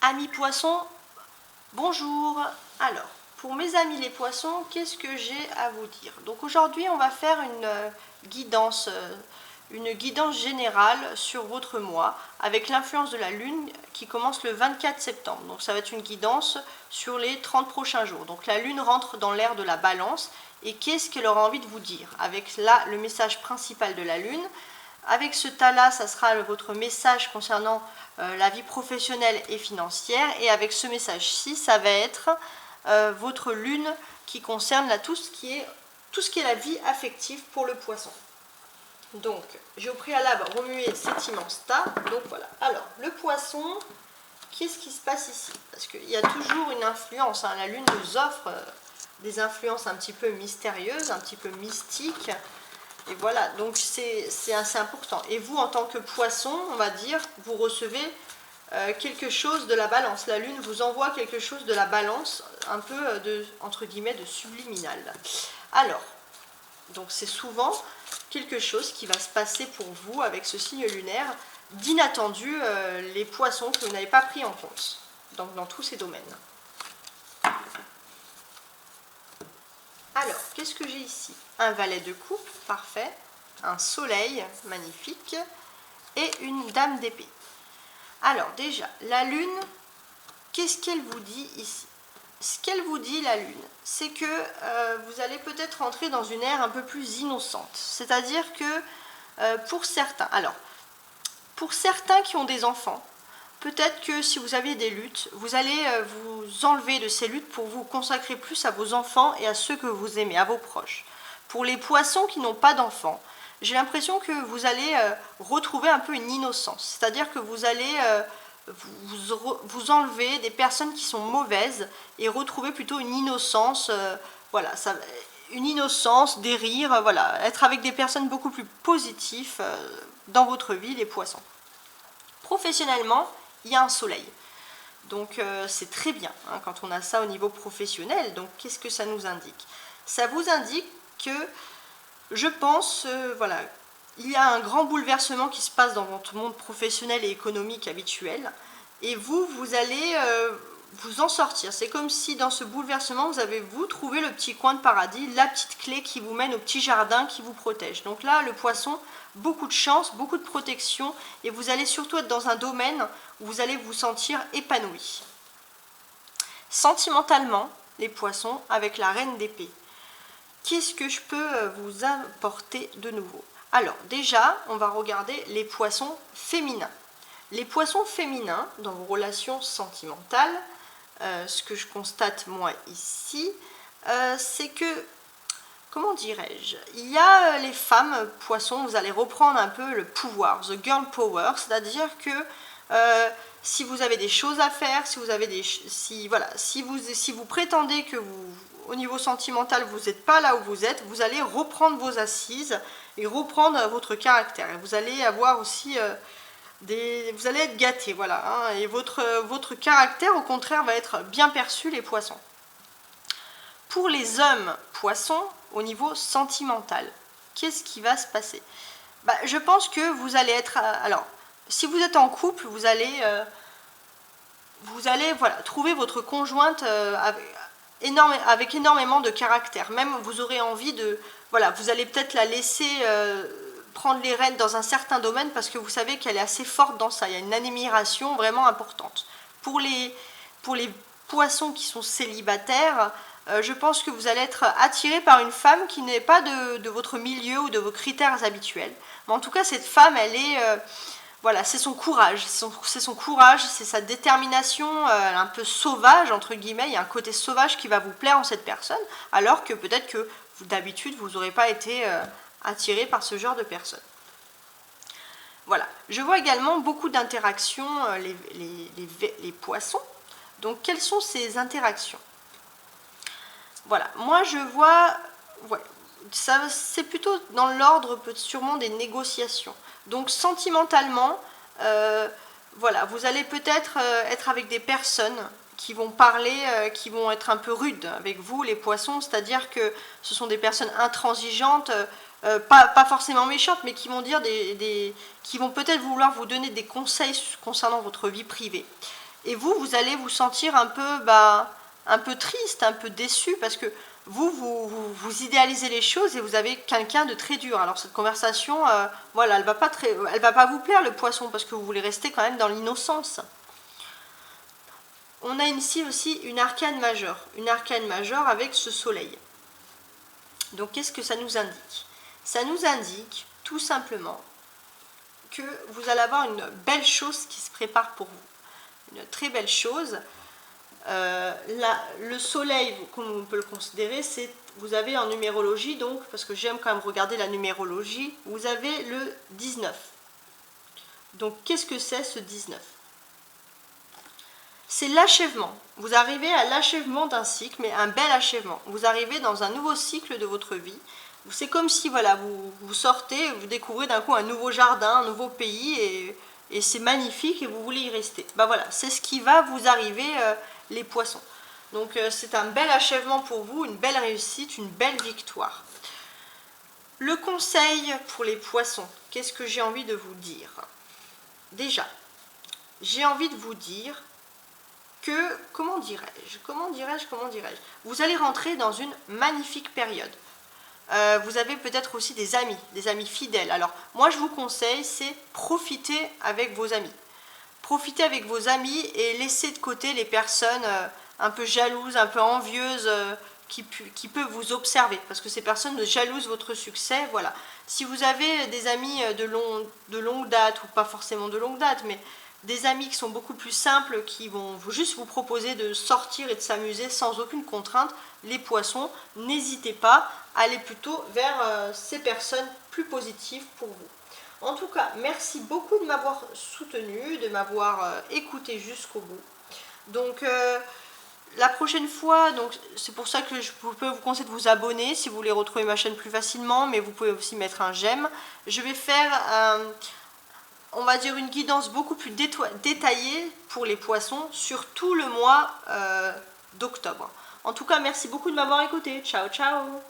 Amis poissons, bonjour. Alors, pour mes amis les poissons, qu'est-ce que j'ai à vous dire? Donc aujourd'hui, on va faire guidance, une guidance générale sur votre mois avec l'influence de la Lune qui commence le 24 septembre. Donc ça va être une guidance sur les 30 prochains jours. Donc la Lune rentre dans l'ère de la Balance et qu'est-ce qu'elle aura envie de vous dire? Avec là le message principal de la Lune. Avec ce tas-là, ça sera votre message concernant la vie professionnelle et financière. Et avec ce message-ci, ça va être votre lune qui concerne là, tout ce qui est la vie affective pour le poisson. Donc, j'ai au préalable remué cet immense tas. Donc voilà. Alors, le poisson, qu'est-ce qui se passe ici? Parce qu'il y a toujours une influence. Hein. La lune nous offre des influences un petit peu mystérieuses, un petit peu mystiques. Et voilà, donc c'est assez important. Et vous, en tant que poisson, on va dire, vous recevez quelque chose de la balance. La Lune vous envoie quelque chose de la balance, un peu entre guillemets, de subliminal. Alors, donc c'est souvent quelque chose qui va se passer pour vous avec ce signe lunaire, d'inattendu, les poissons que vous n'avez pas pris en compte, donc dans tous ces domaines. Alors, qu'est-ce que j'ai ici? Un valet de coupe, parfait, un soleil, magnifique, et une dame d'épée. Alors déjà, la lune, qu'est-ce qu'elle vous dit ici? Ce qu'elle vous dit, la lune, c'est que vous allez peut-être rentrer dans une ère un peu plus innocente. C'est-à-dire que pour certains qui ont des enfants, peut-être que si vous avez des luttes, vous allez vous enlever de ces luttes pour vous consacrer plus à vos enfants et à ceux que vous aimez, à vos proches. Pour les poissons qui n'ont pas d'enfants, j'ai l'impression que vous allez retrouver un peu une innocence. C'est-à-dire que vous allez vous enlever des personnes qui sont mauvaises et retrouver plutôt une innocence, voilà, une innocence, des rires, voilà, être avec des personnes beaucoup plus positives dans votre vie, les poissons. Professionnellement, il y a un soleil. Donc c'est très bien hein, quand on a ça au niveau professionnel. Donc qu'est-ce que ça nous indique? Ça vous indique que, je pense, voilà, il y a un grand bouleversement qui se passe dans votre monde professionnel et économique habituel. Et vous allez vous en sortir. C'est comme si dans ce bouleversement, vous avez trouvé le petit coin de paradis, la petite clé qui vous mène au petit jardin qui vous protège. Donc là, le poisson, beaucoup de chance, beaucoup de protection, et vous allez surtout être dans un domaine où vous allez vous sentir épanoui. Sentimentalement, les poissons, avec la reine d'épée, qu'est-ce que je peux vous apporter de nouveau? Alors déjà, on va regarder les poissons féminins. Les poissons féminins, dans vos relations sentimentales, ce que je constate moi ici, c'est que, comment dirais-je, il y a les femmes poissons, vous allez reprendre un peu le pouvoir, the girl power, c'est-à-dire que si vous avez des choses à faire, si vous prétendez que au niveau sentimental, vous n'êtes pas là où vous êtes, vous allez reprendre vos assises et reprendre votre caractère. Et vous allez avoir aussi vous allez être gâtés, voilà, hein, et votre caractère, au contraire, va être bien perçu, les poissons. Pour les hommes poissons, au niveau sentimental, qu'est-ce qui va se passer? Je pense que vous allez être... alors, si vous êtes en couple, vous allez voilà, trouver votre conjointe avec énormément de caractère. Même, vous aurez envie de... Voilà, vous allez peut-être la laisser prendre les rênes dans un certain domaine parce que vous savez qu'elle est assez forte dans ça. Il y a une admiration vraiment importante. Pour les poissons qui sont célibataires, je pense que vous allez être attiré par une femme qui n'est pas de votre milieu ou de vos critères habituels. Mais en tout cas, cette femme, elle est... voilà, c'est son courage, c'est sa détermination un peu sauvage, entre guillemets. Il y a un côté sauvage qui va vous plaire en cette personne, alors que peut-être que d'habitude, vous n'aurez pas été attiré par ce genre de personne. Voilà, je vois également beaucoup d'interactions, les poissons. Donc, quelles sont ces interactions? Voilà, moi je vois, ouais, c'est plutôt dans l'ordre sûrement des négociations. Donc sentimentalement, voilà, vous allez peut-être être avec des personnes qui vont parler, qui vont être un peu rudes avec vous, les poissons, c'est-à-dire que ce sont des personnes intransigeantes, pas forcément méchantes, mais qui vont dire qui vont peut-être vouloir vous donner des conseils concernant votre vie privée. Et vous allez vous sentir un peu triste, un peu déçu, parce que vous idéalisez les choses et vous avez quelqu'un de très dur. Alors cette conversation, voilà, elle va pas vous plaire, le poisson, parce que vous voulez rester quand même dans l'innocence. On a ici aussi une arcane majeure avec ce soleil. Donc qu'est-ce que ça nous indique? Ça nous indique tout simplement que vous allez avoir une belle chose qui se prépare pour vous. Une très belle chose. Le soleil, comme on peut le considérer, c'est, vous avez en numérologie, donc, parce que j'aime quand même regarder la numérologie, vous avez le 19. Donc qu'est-ce que c'est ce 19? C'est l'achèvement. Vous arrivez à l'achèvement d'un cycle, mais un bel achèvement. Vous arrivez dans un nouveau cycle de votre vie. C'est comme si voilà, vous sortez, vous découvrez d'un coup un nouveau jardin, un nouveau pays, et c'est magnifique et vous voulez y rester. Ben voilà, c'est ce qui va vous arriver, les poissons. Donc c'est un bel achèvement pour vous, une belle réussite, une belle victoire. Le conseil pour les poissons, qu'est-ce que j'ai envie de vous dire? Déjà, j'ai envie de vous dire que, comment dirais-je, vous allez rentrer dans une magnifique période. Vous avez peut-être aussi des amis fidèles. Alors moi je vous conseille, c'est profiter avec vos amis. Profitez avec vos amis et laissez de côté les personnes un peu jalouses, un peu envieuses, qui peuvent vous observer, parce que ces personnes jalousent votre succès. Voilà. Si vous avez des amis de longue date, ou pas forcément de longue date, mais des amis qui sont beaucoup plus simples, qui vont juste vous proposer de sortir et de s'amuser sans aucune contrainte, les poissons, n'hésitez pas à aller plutôt vers ces personnes plus positives pour vous. En tout cas, merci beaucoup de m'avoir soutenu, de m'avoir écouté jusqu'au bout. Donc la prochaine fois, c'est pour ça que je peux vous conseiller de vous abonner si vous voulez retrouver ma chaîne plus facilement, mais vous pouvez aussi mettre un j'aime. Je vais faire on va dire une guidance beaucoup plus détaillée pour les poissons sur tout le mois d'octobre. En tout cas, merci beaucoup de m'avoir écouté. Ciao, ciao!